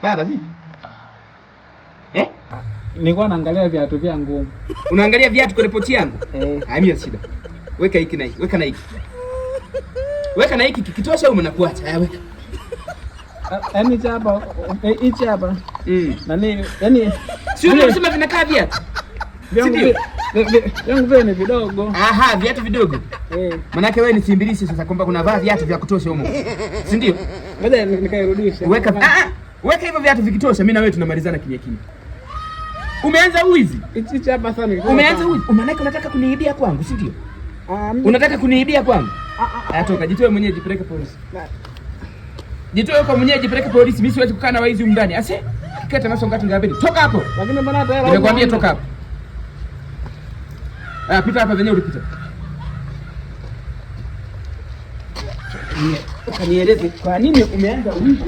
Baba vipi? Nilikuwa naangalia viatu vyangu. Unaangalia viatu kwa ripoti yangu? Hamia shida. Weka hiki na hiki. Weka na hiki. Weka na hiki kikitosha au mnakuacha? Haya weka. Yaani hapa, hichi hapa. Nani, yaani sio unasema vinakaa viatu? Vyangu vile ni vidogo. Aha, viatu vidogo. Manake wewe ni simbilisi sasa kwamba kuna vaa viatu vya kutosha huko. Si ndio? Ngoja nikairudisha. Weka hivyo viatu vikitosha, mimi na wewe tunamalizana kimya kimya. Umeanza uizi? Hichi hapa sana. Umeanza uizi? Manake unataka kuniibia kwangu, si ndio? Unataka kuniibia kwangu? Toka, jitoe mwenyewe jipeleke polisi. Jitoe kwa mwenyewe jipeleke polisi, mimi siwezi kukaa na waizi ndani. Ase, kikata naso ngati ngabeni. Toka hapo. Lakini mbona hata hela? Nimekwambia toka hapo. Pita hapa venyewe ulipita. Kanieleze kwa nini umeanza uizi?